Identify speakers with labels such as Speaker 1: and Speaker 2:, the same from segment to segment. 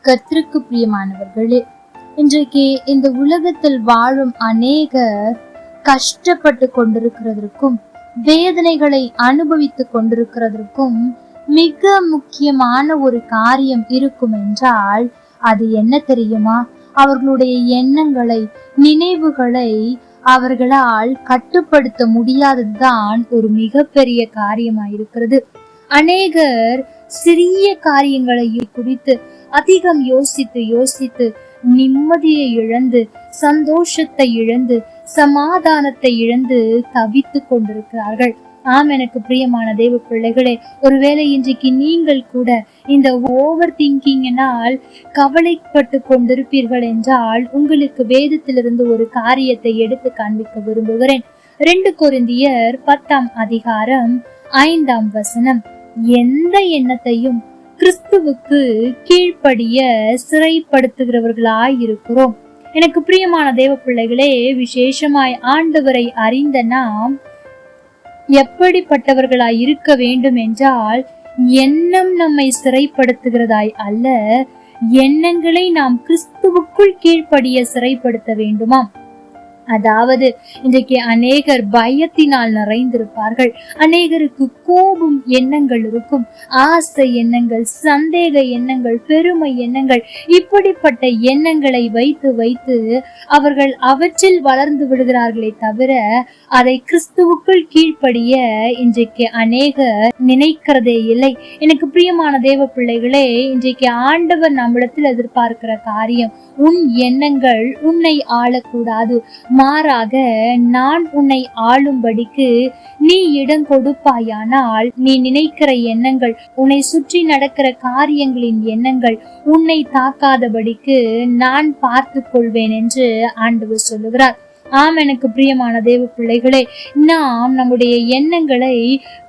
Speaker 1: கர்த்தருக்கு பிரியமானவர்களே, இன்றைக்கு இந்த உலகத்தில் வாழும் அநேகர் கஷ்டப்பட்டு கொண்டிருக்கிறதற்கும் வேதனைகளை அனுபவித்துக் கொண்டிருக்கிறதற்கும் மிக முக்கியமான ஒரு காரியம் இருக்கும் என்றால் அது என்ன தெரியுமா? அவர்களுடைய எண்ணங்களை, நினைவுகளை அவர்களால் கட்டுப்படுத்த முடியாததுதான் ஒரு மிகப்பெரிய காரியமாயிருக்கிறது. அநேகர் சிறிய காரியங்களை குறித்து அதிகம் யோசித்து யோசித்து நிம்மதியை இழந்து, சந்தோஷத்தை இழந்து, சமாதானத்தை இழந்து தவித்து கொண்டிருக்கிறார்கள். ஆம், எனக்கு பிரியமான தேவ பிள்ளைகளே, ஒருவேளை இன்றைக்கு நீங்கள் கூட இந்த ஓவர் திங்கிங்கினால் கவலைப்பட்டு கொண்டிருப்பீர்கள் என்றால் உங்களுக்கு வேதத்திலிருந்து ஒரு காரியத்தை எடுத்து காண்பிக்க விரும்புகிறேன். 2 கொரிந்தியர் 10ஆம் அதிகாரம் 5ஆம் வசனம், எந்த எண்ணத்தையும் கிறிஸ்துவுக்கு கீழ்ப்படிய சிறைப்படுத்துகிறவர்களாய் இருக்கிறோம். எனக்கு பிரியமான தேவ பிள்ளைகளே, விசேஷமாய் ஆண்டவரை அறிந்த நாம் எப்படிப்பட்டவர்களாய் இருக்க வேண்டும் என்றால், எண்ணம் நம்மை சிறைப்படுத்துகிறதாய் அல்ல, எண்ணங்களை நாம் கிறிஸ்துவுக்குள் கீழ்ப்படிய சிறைப்படுத்த வேண்டுமாம். அதாவது இன்றைக்கு அநேகர் பயத்தினால் நிறைந்திருப்பார்கள். அநேகருக்கு கோபம் எண்ணங்கள் இருக்கும், ஆசை எண்ணங்கள், சந்தேக எண்ணங்கள், பெருமை எண்ணங்கள், இப்படிப்பட்ட எண்ணங்களை வைத்து வைத்து அவர்கள் அவற்றில் வளர்ந்து விடுகிறார்களே தவிர அதை கிறிஸ்துவுக்குள் கீழ்ப்படிய இன்றைக்கு அநேகர் நினைக்கிறதே இல்லை. எனக்கு பிரியமான தேவ பிள்ளைகளே, இன்றைக்கு ஆண்டவர் நம்மிடத்தில் எதிர்பார்க்கிற காரியம், உன் எண்ணங்கள் உன்னை ஆளக்கூடாது, மாறாக நான் உன்னை ஆளும்படிக்கு நீ இடம் கொடுப்பாயானால், நீ நினைக்கிற எண்ணங்கள், உன்னை சுற்றி நடக்கிற காரியங்களின் எண்ணங்கள் உன்னை தாக்காதபடிக்கு நான் பார்த்து கொள்வேன் என்று ஆண்டவர் சொல்லுகிறார். ஆம், எனக்கு பிரியமான தேவ பிள்ளைகளே, நாம் நம்முடைய எண்ணங்களை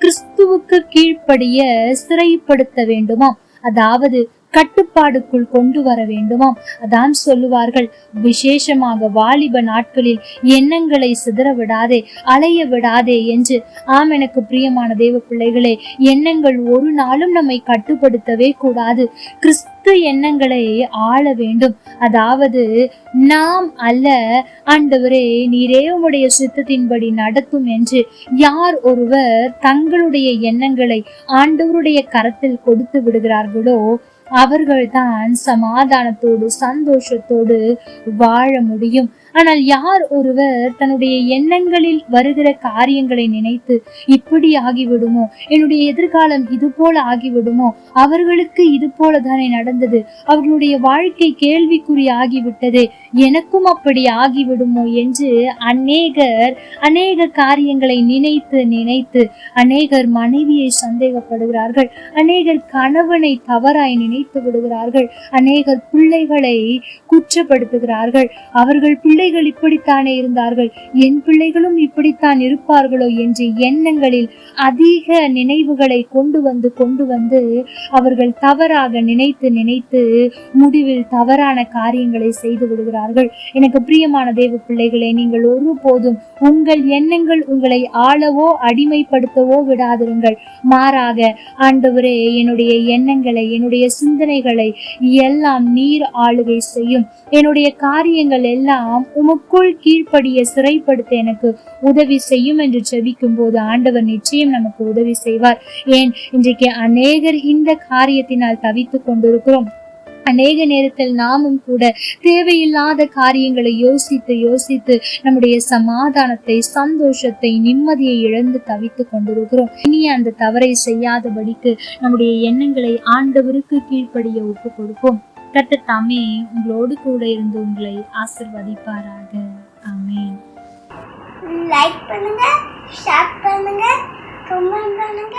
Speaker 1: கிறிஸ்துவுக்கு கீழ்ப்படிய சிறைப்படுத்த வேண்டுமா? அதாவது கட்டுப்பாடுக்குள் கொண்டு வர வேண்டுமாம். அதான் சொல்லுவார்கள், விசேஷமாக வாலிப நாட்களில் எண்ணங்களை சிதற விடாதே, அலைய விடாதே என்று. ஆம், எனக்கு பிரியமான தேவ பிள்ளைகளே, எண்ணங்கள் ஒரு நாளும் நம்மை கட்டுப்படுத்தவே கூடாது. கிறிஸ்து எண்ணங்களை ஆள வேண்டும். அதாவது நாம் அல்ல, ஆண்டவரே நீரே உம்முடைய சித்தத்தின்படி நடத்தும் என்று யார் ஒருவர் தங்களுடைய எண்ணங்களை ஆண்டவருடைய கரத்தில் கொடுத்து விடுகிறார்களோ அவர்கள்தான் சமாதானத்தோடு சந்தோஷத்தோடு வாழ முடியும். ஆனால் யார் ஒருவர் தன்னுடைய எண்ணங்களில் வருகிற காரியங்களை நினைத்து இப்படி ஆகிவிடுமோ, என்னுடைய எதிர்காலம் இது போல ஆகிவிடுமோ, அவர்களுக்கு இது போல தானே நடந்தது, அவர்களுடைய வாழ்க்கை கேள்விக்குறி ஆகிவிட்டதே, எனக்கும் அப்படி ஆகிவிடுமோ என்று அநேக காரியங்களை நினைத்து நினைத்து அநேகர் மனைவியை சந்தேகப்படுகிறார்கள், அநேகர் கணவனை தவறாய் நினைத்து விடுகிறார்கள், அநேகர் பிள்ளைகளை குற்றப்படுத்துகிறார்கள். அவர்கள் பிள்ளைகள் இப்படித்தானே இருந்தார்கள், என் பிள்ளைகளும் இப்படித்தான் இருப்பார்களோ என்று எண்ணங்களில் அதிக நினைவுகளை கொண்டு வந்து அவர்கள் தவறாக நினைத்து நினைத்து முடிவில் தவறான காரியங்களை செய்து விடுகிறார்கள். எனக்கு பிரியமான தேவ பிள்ளைகளே, நீங்கள் ஒருபோதும் உங்கள் எண்ணங்கள் உங்களை ஆளவோ அடிமைப்படுத்தவோ விடாதிருங்கள். மாறாக, ஆண்டவரே என்னுடைய எண்ணங்களை, என்னுடைய சிந்தனைகளை எல்லாம் நீர் ஆளுகை செய்யும், என்னுடைய காரியங்கள் எல்லாம் உமக்குள் கீழ்ப்படிய சிறைப்படுத்த எனக்கு உதவி செய்யும் என்று ஜெபிக்கும் போது ஆண்டவர் நிச்சயம் நமக்கு உதவி செய்வார். ஏன், இன்றைக்கு அநேகர் இந்த காரியத்தினால் தவித்துக் கொண்டிருக்கிறோம். அநேக நேரத்தில் நாமும் கூட தேவையில்லாத காரியங்களை யோசித்து யோசித்து நம்முடைய சமாதானத்தை, சந்தோஷத்தை, நிம்மதியை இழந்து தவித்து கொண்டிருக்கிறோம். இனி அந்த தவறை செய்யாதபடிக்கு நம்முடைய எண்ணங்களை ஆண்டவருக்கு கீழ்ப்படிய ஒப்பு கொடுப்போம். கர்த்தர் தாமே உங்களோடு கூட இருந்து உங்களை ஆசீர்வதிப்பாராக. ஆமென்.
Speaker 2: லைக் பண்ணுங்க, ஷேர் பண்ணுங்க, கமெண்ட் பண்ணுங்க.